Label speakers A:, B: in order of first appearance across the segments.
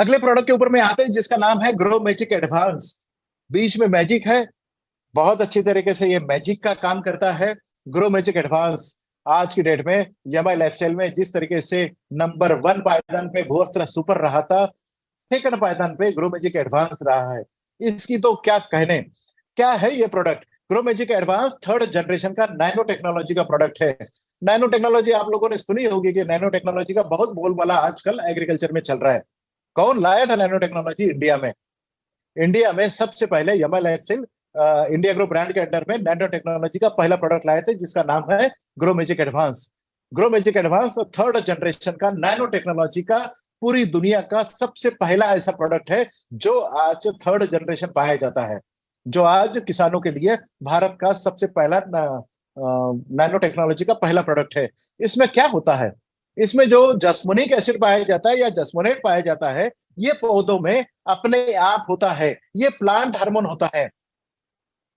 A: अगले प्रोडक्ट के ऊपर में आते हैं जिसका नाम है ग्रो मैजिक एडवांस। बीच में मैजिक है, बहुत अच्छी तरीके से ये मैजिक का काम करता है। ग्रो मैजिक एडवांस आज की डेट में एमआई लाइफस्टाइल में जिस तरीके से नंबर 1 पायदान पे भूअस्त्र सुपर रहा था, सेकंड पायदान पे ग्रो मैजिक एडवांस रहा है। इसकी तो क्या कहने। क्या है ये product? Grow magic advance third generation का नैनो टेक्नोलॉजी का प्रोडक्ट है। नैनो टेक्नोलॉजी आप लोगों ने सुनी होगी कि नैनो टेक्नोलॉजी का बहुत बोलबाला आजकल एग्रीकल्चर में चल रहा है। कौन लाया था नैनो टेक्नोलॉजी इंडिया में? इंडिया में सबसे पहले MI lifestyle India grow brand के अंडर में नैनो टेक्नोलॉजी का पहला प्रोडक्ट लाए थे जिसका नाम है grow magic advance. Grow magic advance third generation का नैनो टेक्नोलॉजी का पूरी दुनिया का सबसे पहला ऐसा प्रोडक्ट है जो आज थर्ड जनरेशन पाया जाता है, जो आज किसानों के लिए भारत का सबसे पहला नैनो टेक्नोलॉजी का पहला प्रोडक्ट है। इसमें क्या होता है? इसमें जो जस्मोनिक एसिड पाया जाता है या जस्मोनेट पाया जाता है, ये पौधों में अपने आप होता है। ये प्लांट हार्मोन होता है।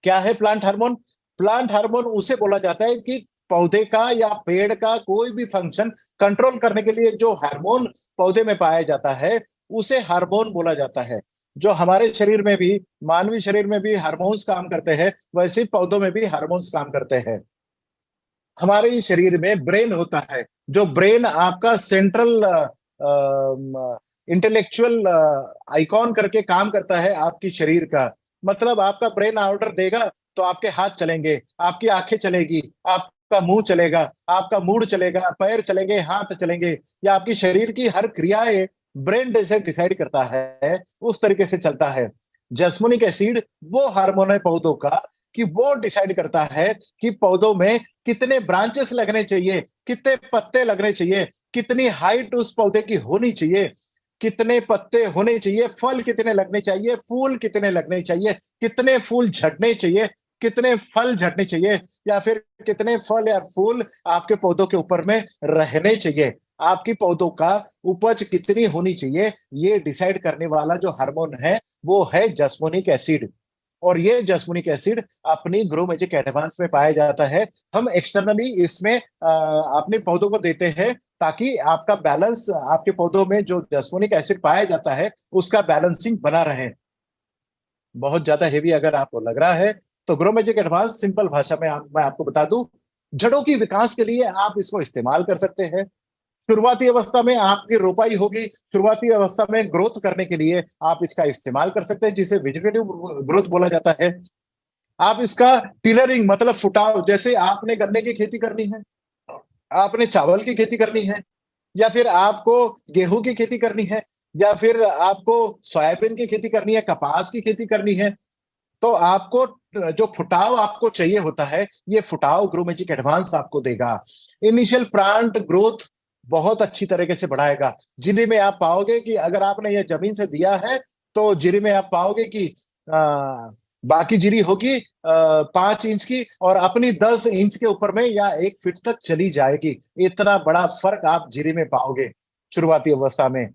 A: क्या है प्लांट हार्मोन? प्लांट हार्मोन उसे बोला जाता है कि पौधे का या पेड़ का कोई भी फंक्शन कंट्रोल करने के लिए जो हार्मोन पौधे में पाया जाता है उसे हार्मोन बोला जाता है। जो हमारे शरीर में भी, मानवीय शरीर में भी हार्मोन्स काम करते हैं, वैसे ही पौधों में भी हार्मोन्स काम करते हैं। हमारे शरीर में ब्रेन होता है, जो ब्रेन आपका सेंट्रल इंटेलेक्चुअल आइकॉन करके काम करता है आपकी शरीर का। मतलब आपका ब्रेन ऑर्डर देगा तो आपके हाथ चलेंगे, आपकी आंखें चलेगी, आपका मुंह चलेगा, आपका मूड चलेगा, पैर चलेंगे, हाथ चलेंगे, या आपकी शरीर की हर क्रियाएं ब्रेन जैसे डिसाइड करता है, उस तरीके से चलता है। जस्मोनिक एसिड वो हार्मोन है पौधों का कि वो डिसाइड करता है कि पौधों में कितने ब्रांचेस लगने चाहिए, कितने पत्ते लगने चाहिए, कितनी हाइट उस पौधे की होनी चाहिए, कितने पत्ते होने चाहिए, फल कितने लगने चाहिए, फूल कितने लगने चाहिए, कितने फूल झड़ने चाहिए, कितने फल झड़ने चाहिए, या फिर कितने फल या फूल आपके पौधों के ऊपर में रहने चाहिए, आपकी पौधों का उपज कितनी होनी चाहिए, ये डिसाइड करने वाला जो हार्मोन है वो है जस्मोनिक एसिड। और ये जस्मोनिक एसिड अपनी ग्रो मैजिक एडवांस में पाया जाता है। हम एक्सटर्नली इसमें अपने पौधों को देते हैं ताकि आपका बैलेंस, आपके पौधों में जो जस्मोनिक एसिड पाया जाता है उसका बैलेंसिंग बना रहे। बहुत ज्यादा हेवी अगर आपको लग रहा है तो ग्रो मैजिक एडवांस सिंपल भाषा में मैं आपको बता दूं, जड़ों की विकास के लिए आप इसको इस्तेमाल कर सकते हैं। शुरुआती अवस्था में आपकी रोपाई होगी, शुरुआती अवस्था में ग्रोथ करने के लिए आप इसका इस्तेमाल कर सकते हैं, जिसे वेजिटेटिव ग्रोथ बोला जाता है। आप इसका टिलरिंग मतलब फुटाव, जैसे आपने गन्ने की खेती करनी है, आपने चावल की खेती करनी है, या फिर आपको गेहूं की खेती करनी है, या फिर आपको सोयाबीन की खेती करनी है, कपास की खेती करनी है, तो आपको जो फुटाव आपको चाहिए होता है, ये फुटाव ग्रो मैजिक एडवांस आपको देगा। इनिशियल प्लांट ग्रोथ बहुत अच्छी तरीके से बढ़ाएगा। जीरी में आप पाओगे कि अगर आपने ये जमीन से दिया है तो जीरी में आप पाओगे कि बाकी जीरी होगी 5 इंच की और अपनी 10 इंच के ऊपर में या 1 फीट तक चली जाएगी। इतना बड़ा फर्क आप जीरी में पाओगे शुरुआती अवस्था में।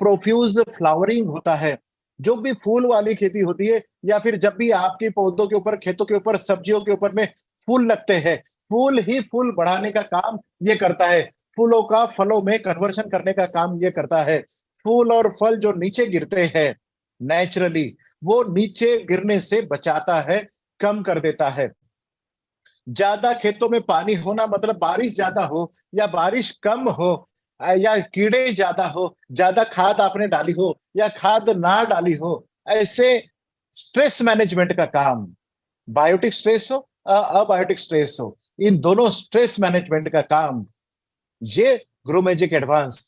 A: प्रोफ्यूज फ्लावरिंग होता है। जो भी फूल वाली खेती होती है या फिर जब भी आपके पौधों के ऊपर, खेतों के ऊपर, सब्जियों के ऊपर में फूल लगते हैं, फूल ही फूल बढ़ाने का काम ये करता है। फूलों का फलों में कन्वर्शन करने का काम ये करता है। फूल और फल जो नीचे गिरते हैं नेचुरली, वो नीचे गिरने से बचाता है, कम कर देता है। ज्यादा खेतों में पानी होना मतलब बारिश ज्यादा हो या बारिश कम हो, या कीड़े ज्यादा हो, ज्यादा खाद आपने डाली हो या खाद ना डाली हो, ऐसे स्ट्रेस मैनेजमेंट का काम, बायोटिक स्ट्रेस हो अबायोटिक स्ट्रेस हो, इन दोनों स्ट्रेस मैनेजमेंट का काम ये ग्रो मैजिक एडवांस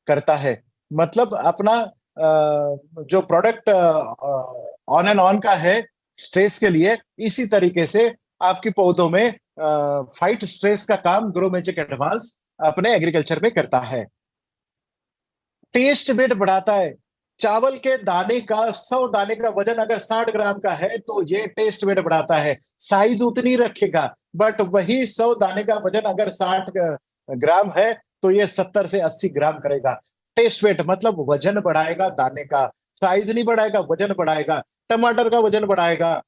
A: करता है। मतलब अपना जो प्रोडक्ट ऑन एंड ऑन का है स्ट्रेस के लिए, इसी तरीके से आपकी पौधों में फाइट स्ट्रेस का काम ग्रो मैजिक एडवांस अपने एग्रीकल्चर में करता है। टेस्ट वेट बढ़ाता है। चावल के दाने का, 100 दाने का वजन अगर 60 ग्राम का है तो ये टेस्ट वेट बढ़ाता है। साइज उतनी रखेगा, बट वही 100 दाने का वजन अगर 60 ग्राम है तो ये 70 से 80 ग्राम करेगा। टेस्ट वेट मतलब वजन बढ़ाएगा दाने का, साइज नहीं बढ़ाएगा, वजन बढ़ाएगा। टमाटर का वजन बढ़ाएगा,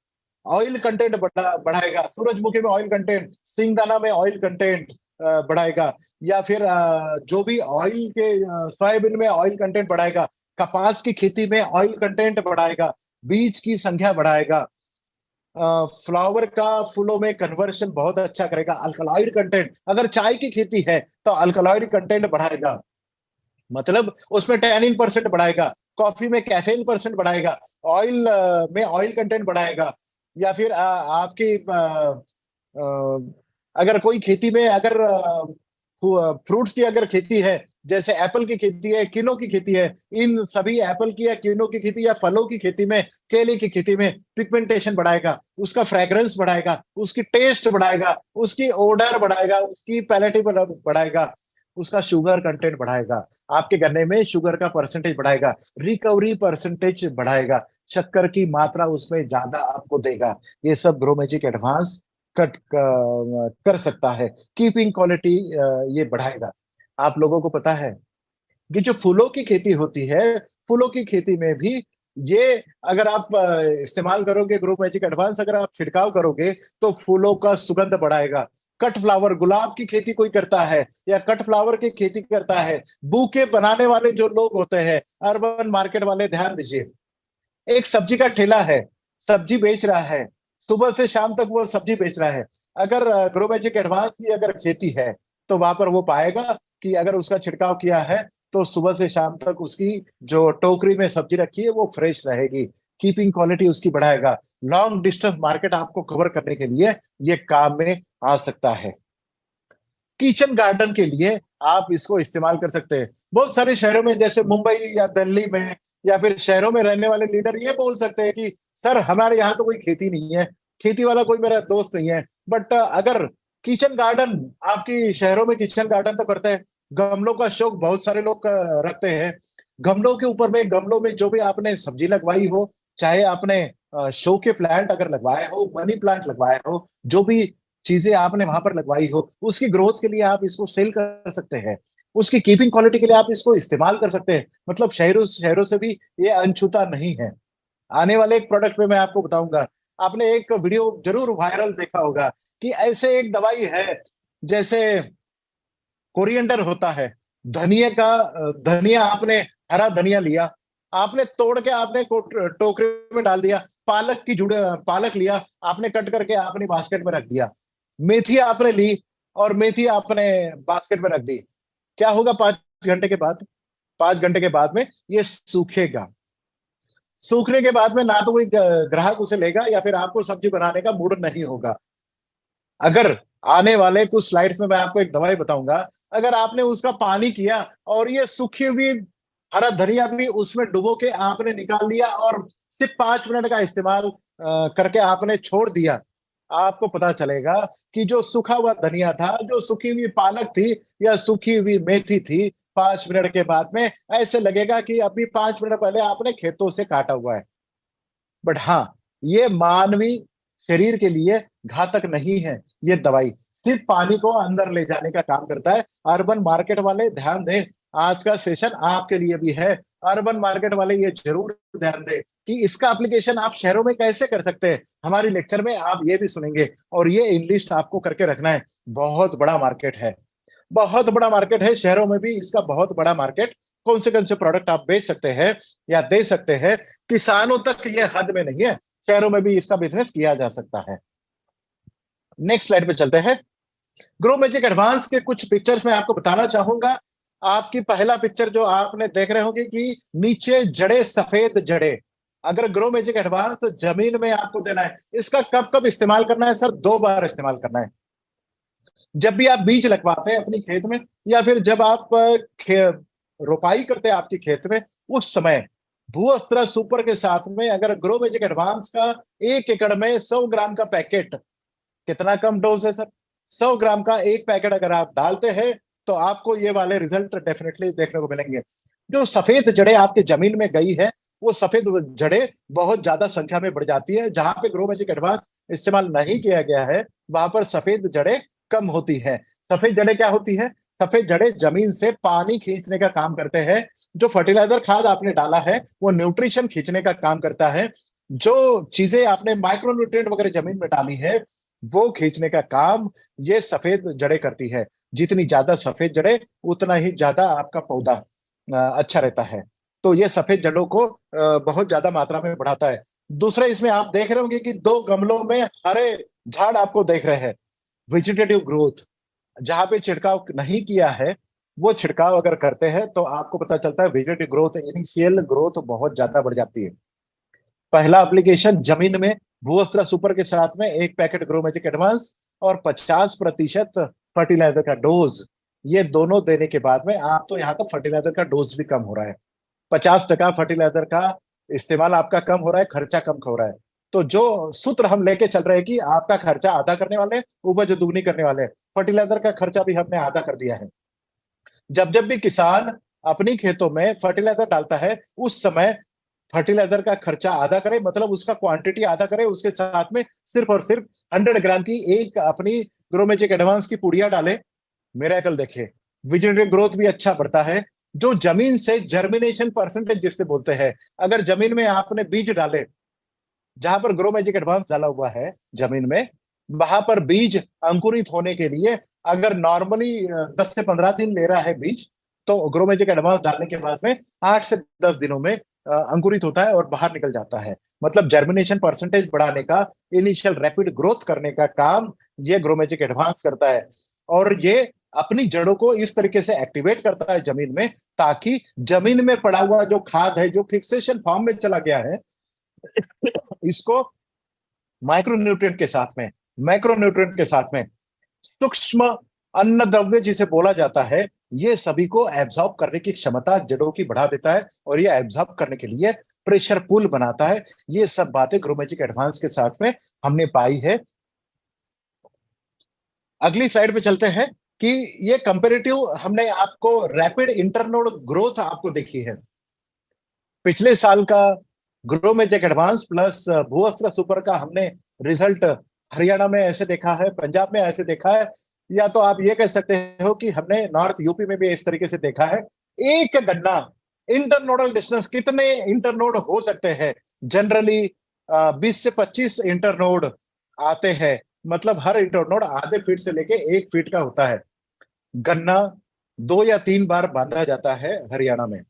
A: ऑयल कंटेंट बढ़ाएगा। सूरजमुखी में ऑयल कंटेंट, सिंगदाना में ऑयल कंटेंट बढ़ाएगा, या फिर जो भी ऑयल के सोयाबीन में ऑयल कंटेंट बढ़ाएगा। कपास की खेती में ऑयल कंटेंट बढ़ाएगा, बीज की संख्या बढ़ाएगा, फ्लावर का फूलों में कन्वर्शन बहुत अच्छा करेगा, अल्कलॉइड कंटेंट, अगर चाय की खेती है तो अल्कलॉइड कंटेंट बढ़ाएगा, मतलब उसमें टैनिन परसेंट बढ़ाएगा, कॉफी में कैफीन परसेंट बढ़ाएगा, ऑयल में ऑयल कंटेंट बढ़ाएगा, या फिर आपकी अगर कोई खेती में अगर फ्रूट्स की अगर खेती है, जैसे एप्पल की खेती है, किनो की खेती है, इन सभी एप्पल की या किनो की खेती या फलों की खेती में, केले की खेती में पिगमेंटेशन बढ़ाएगा, उसका फ्रेग्रेंस बढ़ाएगा, उसकी टेस्ट बढ़ाएगा, उसकी ओडर बढ़ाएगा, उसकी पैलेटी बढ़ाएगा, उसका शुगर कंटेंट बढ़ाएगा, आपके गन्ने में शुगर का परसेंटेज बढ़ाएगा, रिकवरी परसेंटेज बढ़ाएगा, शक्कर की मात्रा उसमें ज्यादा आपको देगा। ये सब ग्रो मैजिक एडवांस कट कर सकता है। कीपिंग क्वालिटी ये बढ़ाएगा। आप लोगों को पता है कि जो फूलों की खेती होती है, फूलों की खेती में भी ये अगर आप इस्तेमाल करोगे ग्रो मैजिक एडवांस, अगर आप छिड़काव करोगे तो फूलों का सुगंध बढ़ाएगा। कट फ्लावर, गुलाब की खेती कोई करता है या कट फ्लावर की खेती करता है, बूके बनाने वाले जो लोग होते हैं, अर्बन मार्केट वाले, ध्यान दीजिए, एक सब्जी का ठेला है, सब्जी बेच रहा है, सुबह से शाम तक वो सब्जी बेच रहा है, अगर ग्रो मैजिक एडवांस की अगर खेती है तो वहां पर वो पाएगा कि अगर उसका छिड़काव किया है तो सुबह से शाम तक उसकी जो टोकरी में सब्जी रखी है वो फ्रेश रहेगी। कीपिंग क्वालिटी उसकी बढ़ाएगा। लॉन्ग डिस्टेंस मार्केट आपको कवर करने के लिए ये काम में आ सकता है। किचन गार्डन के लिए आप इसको इस्तेमाल कर सकते हैं। बहुत सारे शहरों में जैसे मुंबई या दिल्ली में या फिर शहरों में रहने वाले लीडर ये बोल सकते हैं कि सर हमारे यहाँ तो कोई खेती नहीं है, खेती वाला कोई मेरा दोस्त नहीं है, बट अगर किचन गार्डन, आपकी शहरों में किचन गार्डन तो करते हैं, गमलों का शौक बहुत सारे लोग रखते हैं, गमलों के ऊपर में, गमलों में जो भी आपने सब्जी लगवाई हो, चाहे आपने शो के प्लांट अगर लगवाए हो, मनी प्लांट लगवाए हो, जो भी चीजें आपने वहां पर लगवाई हो, उसकी ग्रोथ के लिए आप इसको सेल कर सकते हैं, उसकी कीपिंग क्वालिटी के लिए आप इसको इस्तेमाल कर सकते हैं। मतलब शहरों शहरों से भी ये अनछूता नहीं है। आने वाले एक प्रोडक्ट पे मैं आपको बताऊंगा। आपने एक वीडियो जरूर वायरल देखा होगा कि ऐसे एक दवाई है, जैसे कोरिएंडर होता है, धनिया का, धनिया आपने, हरा धनिया लिया, आपने तोड़ के आपने टोकरे में डाल दिया, पालक की जुड़े, पालक लिया आपने कट करके आपने बास्केट में रख दिया, मेथी आपने ली और मेथी आपने बास्केट में रख दी, क्या होगा 5 घंटे के बाद? 5 घंटे के बाद में ये सूखेगा। सूखने के बाद में ना तो कोई ग्राहक उसे लेगा या फिर आपको सब्जी बनाने का मूड नहीं होगा। अगर आने वाले कुछ स्लाइड्स में मैं आपको एक दवाई बताऊंगा, अगर आपने उसका पानी किया और ये सूखी हुई हरा धनिया भी उसमें डुबो के आपने निकाल लिया और सिर्फ 5 मिनट का इस्तेमाल करके आपने छोड़ दिया, आपको पता चलेगा कि जो सूखा हुआ धनिया था, जो सूखी हुई पालक थी या सूखी हुई मेथी थी, 5 मिनट के बाद में ऐसे लगेगा कि अभी 5 मिनट पहले आपने खेतों से काटा हुआ है। बट हाँ, ये मानवीय शरीर के लिए घातक नहीं है। ये दवाई सिर्फ पानी को अंदर ले जाने का काम करता है। अर्बन मार्केट वाले ध्यान दें, आज का सेशन आपके लिए भी है। अर्बन मार्केट वाले ये जरूर ध्यान दें कि इसका एप्लीकेशन आप शहरों में कैसे कर सकते हैं। हमारी लेक्चर में आप ये भी सुनेंगे और ये इन लिस्ट आपको करके रखना है। बहुत बड़ा मार्केट है, बहुत बड़ा मार्केट है, शहरों में भी इसका बहुत बड़ा मार्केट। कौन से प्रोडक्ट आप बेच सकते हैं या दे सकते हैं, किसानों तक ये हद में नहीं है, शहरों में भी इसका बिजनेस किया जा सकता है। नेक्स्ट स्लाइड पे चलते हैं। ग्रो मैजिक एडवांस के कुछ पिक्चर्स मैं आपको बताना चाहूंगा। आपकी पहला पिक्चर जो आपने देख रहे होंगे कि नीचे जड़े, सफेद जड़े, अगर ग्रो मैजिक एडवांस जमीन में आपको देना है, इसका कब कब इस्तेमाल करना है सर? 2 बार इस्तेमाल करना है। जब भी आप बीज लगवाते हैं अपनी खेत में या फिर जब आप रोपाई करते हैं आपकी खेत में, उस समय भूअस्त्र सुपर के साथ में अगर ग्रो मैजिक एडवांस का 1 एकड़ में 100 ग्राम का पैकेट, कितना कम डोज है सर, 100 ग्राम का एक पैकेट अगर आप डालते हैं तो आपको ये वाले रिजल्ट डेफिनेटली देखने को मिलेंगे। जो सफेद जड़ें आपके जमीन में गई है, वो सफेद जड़ें बहुत ज्यादा संख्या में बढ़ जाती है। जहां पे ग्रो मैजिक एडवांस इस्तेमाल नहीं किया गया है वहां पर सफेद जड़ें कम होती है। सफेद जड़ें क्या होती है? सफेद जड़ें जमीन से पानी खींचने का काम करते हैं। जो फर्टिलाइजर खाद आपने डाला है वो न्यूट्रिशन खींचने का काम करता है। जो चीजें आपने माइक्रो न्यूट्रिएंट वगैरह जमीन में डाली है वो खींचने का काम ये सफेद जड़ें करती है। जितनी ज्यादा सफेद जड़ें उतना ही ज्यादा आपका पौधा अच्छा रहता है। तो ये सफेद जड़ों को बहुत ज्यादा मात्रा में बढ़ाता है। दूसरा, इसमें आप देख रहे होंगे कि दो गमलों में हरे झाड़ आपको देख रहे हैं। वेजिटेटिव ग्रोथ, जहां पे छिड़काव नहीं किया है, वो छिड़काव अगर करते हैं तो आपको पता चलता है वेजिटेटिव ग्रोथ, इनिशियल ग्रोथ बहुत ज्यादा बढ़ जाती है। पहला एप्लीकेशन जमीन में भूअस्त्र सुपर के साथ में एक पैकेट ग्रो मैजिक एडवांस और 50% फर्टिलाइजर का डोज, ये दोनों देने के बाद में आप तो यहाँ तक फर्टिलाइजर का डोज भी कम हो रहा है। 50% फर्टिलाइजर का इस्तेमाल आपका कम हो रहा है, खर्चा कम हो रहा है। तो जो सूत्र हम लेके चल रहे हैं कि आपका खर्चा आधा करने वाले हैं, उपज दुगनी करने वाले हैं, फर्टिलाइजर का खर्चा भी हमने आधा कर दिया है। जब जब भी किसान अपनी खेतों में फर्टिलाइजर डालता है, उस समय फर्टिलाइजर का खर्चा आधा करे, मतलब उसका क्वांटिटी आधा करे, उसके साथ में सिर्फ और सिर्फ 100 ग्राम की एक अपनी ग्रोमेजिक एडवांस की पुड़िया डाले। मिरेकल देखे, वेजिटेटिव ग्रोथ भी अच्छा बढ़ता है। जो जमीन से जर्मिनेशन परसेंटेज जिससे बोलते हैं, अगर जमीन में आपने बीज डाले, जहां पर ग्रो मैजिक एडवांस डाला हुआ है जमीन में, वहां पर बीज अंकुरित होने के लिए अगर नॉर्मली 10 से 15 दिन ले रहा है बीज, तो ग्रो मैजिक एडवांस डालने के बाद में 8 से 10 दिनों में अंकुरित होता है और बाहर निकल जाता है। मतलब जर्मिनेशन परसेंटेज बढ़ाने का, इनिशियल रैपिड ग्रोथ करने का काम ये ग्रो मैजिक एडवांस करता है। और ये अपनी जड़ों को इस तरीके से एक्टिवेट करता है जमीन में, ताकि जमीन में पड़ा हुआ जो खाद है, जो फिक्सेशन फॉर्म में चला गया है, इसको माइक्रोन्यूट्रिएंट के साथ में, मैक्रोन्यूट्रिएंट के साथ में, सूक्ष्म अन्न द्रव्य जिसे बोला जाता है, ये सभी को एब्जॉर्ब करने की क्षमता जड़ों की बढ़ा देता है। और ये एब्जॉर्ब करने के लिए प्रेशर पुल बनाता है। ये सब बातें ग्रोमेजिक एडवांस के साथ में हमने पाई है। अगली स्लाइड पे चलते हैं कि ये कंपेरेटिव हमने आपको रैपिड इंटरनोड ग्रोथ आपको देखी है। पिछले साल का ग्रो मैजिक एडवांस प्लस भूअस्त्र सुपर का हमने रिजल्ट हरियाणा में ऐसे देखा है, पंजाब में ऐसे देखा है, या तो आप ये कह सकते हो कि हमने नॉर्थ यूपी में भी इस तरीके से देखा है। एक गन्ना इंटरनोडल डिस्टेंस कितने इंटरनोड हो सकते हैं? जनरली 20 से 25 इंटरनोड आते हैं। मतलब हर इंटरनोड आधे फीट से लेके 1 फीट का होता है। गन्ना 2 या 3 बार बांधा जाता है हरियाणा में।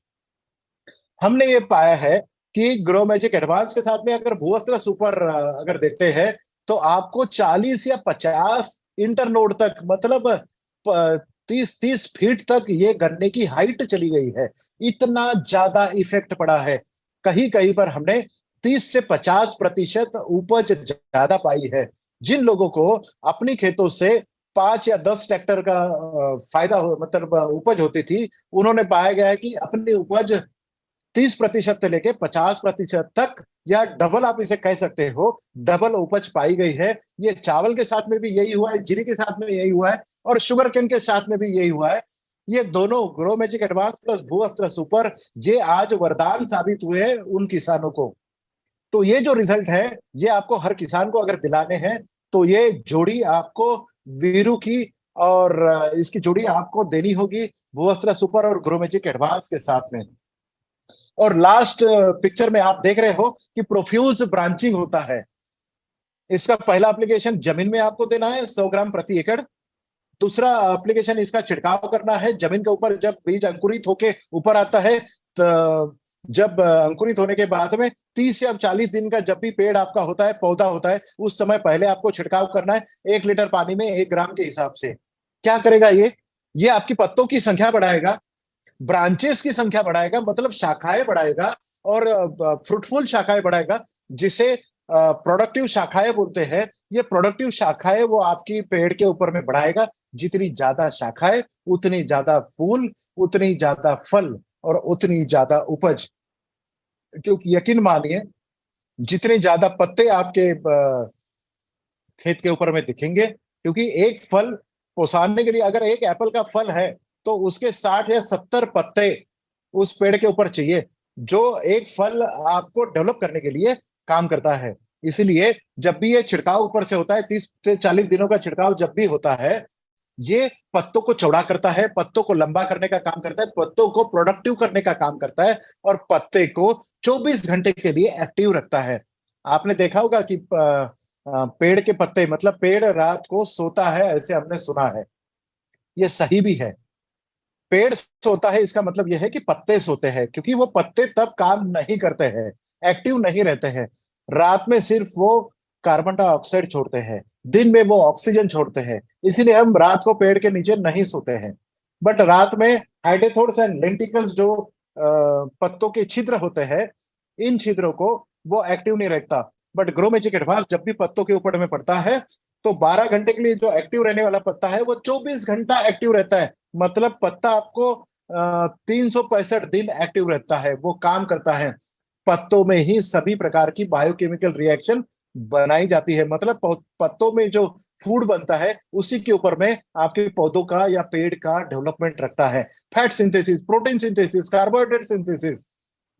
A: हमने ये पाया है कि ग्रो मैजिक एडवांस के साथ में अगर भूअस्त्र सुपर अगर देखते हैं, तो आपको 40 या 50 इंटरनोड तक, मतलब 30-30 फीट तक ये गन्ने की हाइट चली गई है। इतना ज्यादा इफेक्ट पड़ा है। कहीं कहीं पर हमने 30 से 50% उपज ज्यादा पाई है। जिन लोगों को अपनी खेतों से 5 या 10 ट्रैक्टर का फायदा हो, मतलब उपज होती थी, उन्होंने पाया गया है कि अपनी उपज 30% से लेके 50% तक, या डबल आप इसे कह सकते हो, डबल उपज पाई गई है। ये चावल के साथ में भी यही हुआ है, जीरे के साथ में यही हुआ है, और शुगर केन के साथ में भी यही हुआ है। ये दोनों ग्रो मैजिक एडवांस प्लस भू अस्त्र सुपर, ये आज वरदान साबित हुए हैं उन किसानों को। तो ये जो रिजल्ट है, ये आपको हर किसान को अगर दिलाने हैं, तो ये जोड़ी आपको वीरू की, और इसकी जोड़ी आपको देनी होगी भू अस्त्र सुपर और ग्रो मैजिक एडवांस के साथ में। और लास्ट पिक्चर में आप देख रहे हो कि प्रोफ्यूज ब्रांचिंग होता है। इसका पहला एप्लीकेशन जमीन में आपको देना है 100 ग्राम प्रति एकड़। दूसरा एप्लीकेशन इसका छिड़काव करना है जमीन के ऊपर, जब बीज अंकुरित होके ऊपर आता है, तो जब अंकुरित होने के बाद में 30 या 40 दिन का जब भी पेड़ आपका होता है, पौधा होता है, उस समय पहले आपको छिड़काव करना है 1 लीटर पानी में 1 ग्राम के हिसाब से। क्या करेगा ये आपकी पत्तों की संख्या बढ़ाएगा, ब्रांचेस की संख्या बढ़ाएगा, मतलब शाखाएं बढ़ाएगा, और फ्रूटफुल शाखाएं बढ़ाएगा, जिसे प्रोडक्टिव शाखाएं बोलते हैं। ये प्रोडक्टिव शाखाएं वो आपकी पेड़ के ऊपर में बढ़ाएगा। जितनी ज्यादा शाखाएं, उतनी ज्यादा फूल, उतनी ज्यादा फल, और उतनी ज्यादा उपज। क्योंकि यकीन मानिए, जितने ज्यादा पत्ते आपके खेत के ऊपर में दिखेंगे, क्योंकि एक फल ओसारने के लिए, अगर एक एप्पल का फल है, तो उसके 60 या 70 पत्ते उस पेड़ के ऊपर चाहिए, जो एक फल आपको डेवलप करने के लिए काम करता है। इसलिए जब भी ये छिड़काव ऊपर से होता है, 30 से 40 दिनों का छिड़काव जब भी होता है, ये पत्तों को चौड़ा करता है, पत्तों को लंबा करने का काम करता है, पत्तों को प्रोडक्टिव करने का काम करता है, और पत्ते को 24 घंटे के लिए एक्टिव रखता है। आपने देखा होगा कि पेड़ के पत्ते, मतलब पेड़ रात को सोता है, ऐसे हमने सुना है। ये सही भी है। पेड़ सोता है इसका मतलब यह है कि पत्ते सोते हैं, क्योंकि वो पत्ते तब काम नहीं करते हैं, एक्टिव नहीं रहते हैं। रात में सिर्फ वो कार्बन डाइऑक्साइड छोड़ते हैं, दिन में वो ऑक्सीजन छोड़ते हैं। इसीलिए हम रात को पेड़ के नीचे नहीं सोते हैं। बट रात में हाइडेथोड्स एंड लेंटिकल्स जो पत्तों के छिद्र होते हैं, इन छिद्रों को वो एक्टिव नहीं रखता। बट ग्रो मैजिक एडवांस जब भी पत्तों के ऊपर में पड़ता है, तो 12 घंटे के लिए जो एक्टिव रहने वाला पत्ता है वो 24 घंटा एक्टिव रहता है। मतलब पत्ता आपको 365 दिन एक्टिव रहता है, वो काम करता है। पत्तों में ही सभी प्रकार की बायोकेमिकल रिएक्शन बनाई जाती है। मतलब पत्तों में जो फूड बनता है उसी के ऊपर में आपके पौधों का या पेड़ का डेवलपमेंट रखता है। Fat synthesis, protein synthesis, carbohydrate synthesis,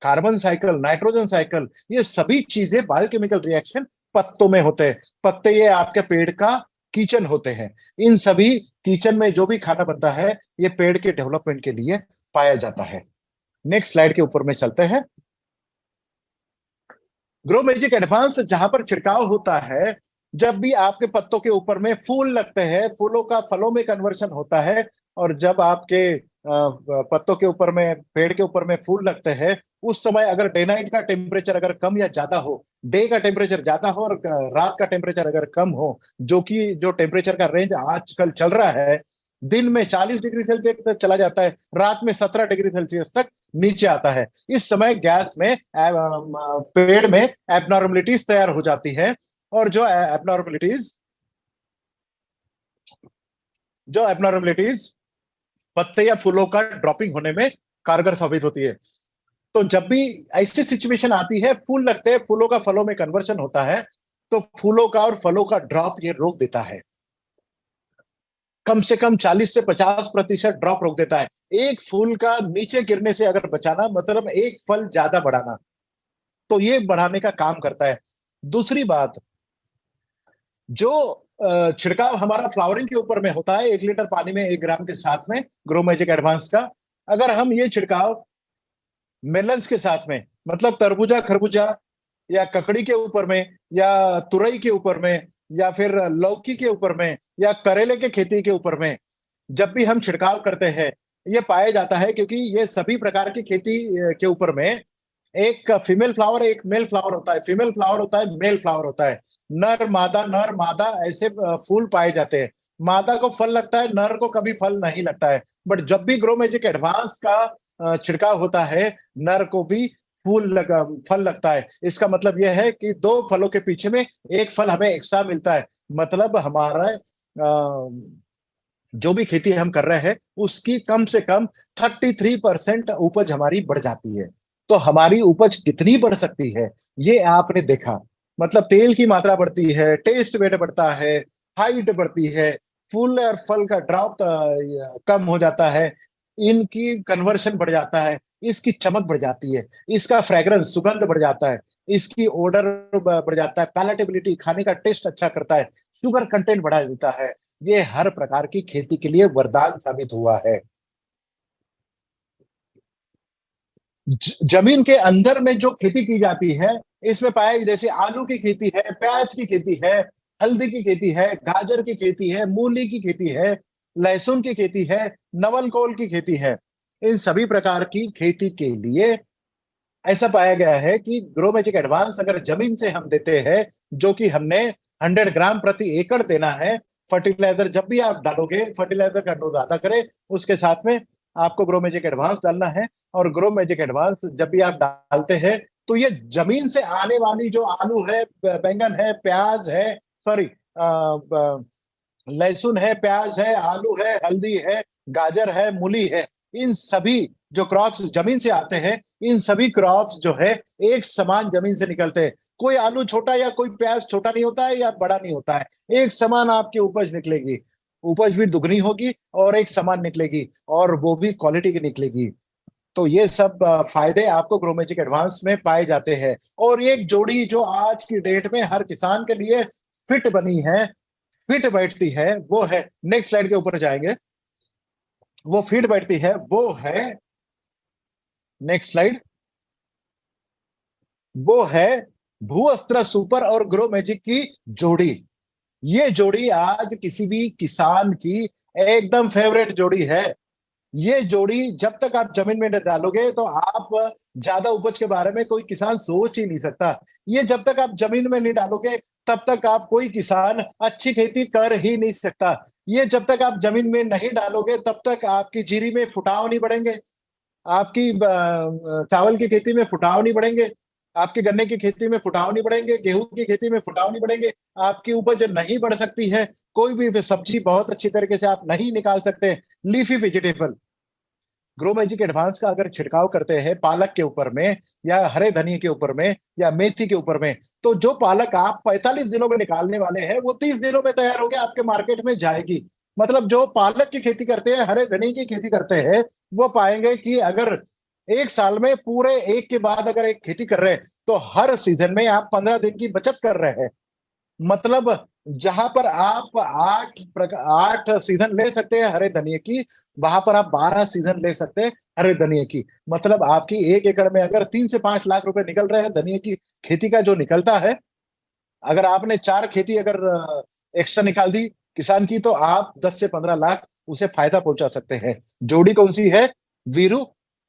A: carbon cycle, nitrogen cycle, ये सभी चीजें बायोकेमिकल रिएक्शन पत्तों में होते हैं। पत्ते ये आपके पेड़ का किचन होते हैं। इन सभी किचन में जो भी खाना बनता है ये पेड़ के डेवलपमेंट के लिए पाया जाता है। नेक्स्ट स्लाइड के ऊपर में चलते हैं। ग्रो मैजिक एडवांस जहां पर छिड़काव होता है, जब भी आपके पत्तों के ऊपर में फूल लगते हैं, फूलों का फलों में कन्वर्शन होता है। और जब आपके पत्तों के ऊपर में, पेड़ के ऊपर में फूल लगते हैं, उस समय अगर डे नाइट का टेम्परेचर अगर कम या ज्यादा हो, डे का टेम्परेचर ज्यादा हो और रात का टेम्परेचर अगर कम हो, जो टेम्परेचर का रेंज आजकल चल रहा है, दिन में 40 डिग्री सेल्सियस तक चला जाता है, रात में 17 डिग्री सेल्सियस तक नीचे आता है। इस समय गैस में पेड़ में एबनॉर्मलिटीज तैयार हो जाती है। और जो एबनॉर्मलिटीज पत्ते या फूलों का ड्रॉपिंग होने में कारगर साबित होती है। तो जब भी ऐसी सिचुएशन आती है, फूल लगते हैं, फूलों का फलों में कन्वर्शन होता है, तो फूलों का और फलों का ड्रॉप ये रोक देता है। कम से कम 40 से 50% ड्रॉप रोक देता है। एक फूल का नीचे गिरने से अगर बचाना, मतलब एक फल ज्यादा बढ़ाना, तो ये बढ़ाने का काम करता है। दूसरी बात, जो छिड़काव हमारा फ्लावरिंग के ऊपर में होता है, 1 लीटर पानी में 1 ग्राम के साथ में ग्रो मैजिक एडवांस का, अगर हम ये छिड़काव मेलन्स के साथ में, मतलब तरबूजा, खरबूजा या ककड़ी के ऊपर में, या तुरई के ऊपर में, या फिर लौकी के ऊपर में, या करेले के खेती के ऊपर में जब भी हम छिड़काव करते हैं, ये पाया जाता है, क्योंकि ये सभी प्रकार की खेती के ऊपर में एक फीमेल फ्लावर, एक मेल फ्लावर होता है, फीमेल फ्लावर होता है, मेल फ्लावर होता है। नर मादा ऐसे फूल पाए जाते हैं। मादा को फल लगता है, नर को कभी फल नहीं लगता है। बट जब भी ग्रो मैजिक एडवांस का छिड़काव होता है, नर को भी फल लगता है। इसका मतलब यह है कि 2 फलों के पीछे में एक फल हमें एक्स्ट्रा मिलता है। मतलब हमारा जो भी खेती हम कर रहे हैं उसकी कम से कम 33% उपज हमारी बढ़ जाती है। तो हमारी उपज कितनी बढ़ सकती है ये आपने देखा। मतलब तेल की मात्रा बढ़ती है, टेस्ट वेट बढ़ता है, हाइट बढ़ती है, फूल और फल का ड्रॉप कम हो जाता है, इनकी कन्वर्शन बढ़ जाता है, इसकी चमक बढ़ जाती है, इसका फ्रेग्रेंस, सुगंध बढ़ जाता है, इसकी ऑर्डर बढ़ जाता है, पैलेटेबिलिटी, खाने का टेस्ट अच्छा करता है, शुगर कंटेंट बढ़ा देता है। ये हर प्रकार की खेती के लिए वरदान साबित हुआ है। जमीन के अंदर में जो खेती की जाती है, इसमें पाया, जैसे आलू की खेती है, प्याज की खेती है, हल्दी की खेती है, गाजर की खेती है, मूली की खेती है, लहसुन की खेती है, नवलकोल की खेती है। इन सभी प्रकार की खेती के लिए ऐसा पाया गया है कि ग्रो मैजिक एडवांस अगर जमीन से हम देते हैं, जो कि हमने 100 ग्राम प्रति एकड़ देना है, फर्टिलाइजर जब भी आप डालोगे, फर्टिलाइजर का डोज आधा करें, उसके साथ में आपको ग्रो मैजिक एडवांस डालना है। और ग्रो मैजिक एडवांस जब भी आप डालते हैं, तो ये जमीन से आने वाली जो आलू है, बैंगन है, प्याज है, सॉरी, लहसुन है, प्याज है, आलू है, हल्दी है, गाजर है, मूली है, इन सभी जो क्रॉप्स जमीन से आते हैं, इन सभी क्रॉप्स जो है एक समान जमीन से निकलते हैं। कोई आलू छोटा या कोई प्याज छोटा नहीं होता है या बड़ा नहीं होता है, एक समान आपकी उपज निकलेगी। उपज भी दुगनी होगी और एक समान निकलेगी, और वो भी क्वालिटी की निकलेगी। तो ये सब फायदे आपको ग्रो मैजिक एडवांस में पाए जाते हैं। और एक जोड़ी जो आज की डेट में हर किसान के लिए फिट बनी है, फिट बैठती है, वो है, नेक्स्ट स्लाइड के ऊपर जाएंगे, वो फिट बैठती है, वो है, नेक्स्ट स्लाइड, वो है भू अस्त्र सुपर और ग्रो मैजिक की जोड़ी। ये जोड़ी आज किसी भी किसान की एकदम फेवरेट जोड़ी है। ये जोड़ी जब तक आप जमीन में नहीं डालोगे तो आप ज्यादा उपज के बारे में कोई किसान सोच ही नहीं सकता। ये जब तक आप जमीन में नहीं डालोगे तब तक आप कोई किसान अच्छी खेती कर ही नहीं सकता। ये जब तक आप जमीन में नहीं डालोगे तब तक आपकी जीरी में फुटाव नहीं बढ़ेंगे, आपकी चावल की खेती में फुटाव नहीं बढ़ेंगे, आपके गन्ने की खेती में फुटाव नहीं बढ़ेंगे, गेहूं की खेती में फुटाव नहीं बढ़ेंगे, आपकी उपज नहीं बढ़ सकती है। कोई भी सब्जी बहुत अच्छी तरीके से आप नहीं निकाल सकते। Leafy vegetable grow magic advance का अगर छिड़काव करते हैं पालक के ऊपर में, या हरे धनिए के ऊपर में, या मेथी के ऊपर में, तो जो पालक आप 45 दिनों में निकालने वाले हैं वो 30 दिनों में तैयार होकर आपके मार्केट में जाएगी। मतलब जो पालक की खेती करते हैं, हरे धनिए की खेती करते हैं, वो पाएंगे कि अगर एक साल में पूरे एक के बाद अगर एक खेती कर रहे हैं तो हर सीजन में आप 15 दिन की बचत कर रहे हैं। मतलब जहां पर आप 8 सीजन ले सकते हैं हरे धनिए की, वहां पर आप 12 सीजन ले सकते हैं हरे धनिए की। मतलब आपकी 1 एकड़ में अगर 3 से 5 लाख रुपए निकल रहे हैं धनिए की खेती का जो निकलता है, अगर आपने 4 खेती अगर एक्स्ट्रा निकाल दी किसान की, तो आप 10 से 15 लाख उसे फायदा पहुंचा सकते हैं। जोड़ी कौन सी है? वीरू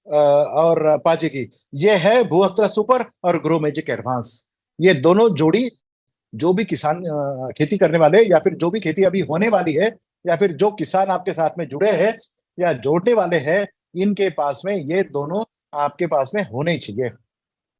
A: और पाजी की। ये है भूअस्त्र सुपर और ग्रो मैजिक एडवांस। ये दोनों जोड़ी जो भी किसान खेती करने वाले, या फिर जो भी खेती अभी होने वाली है, या फिर जो किसान आपके साथ में जुड़े हैं या जोड़ने वाले हैं, इनके पास में ये दोनों आपके पास में होने ही चाहिए।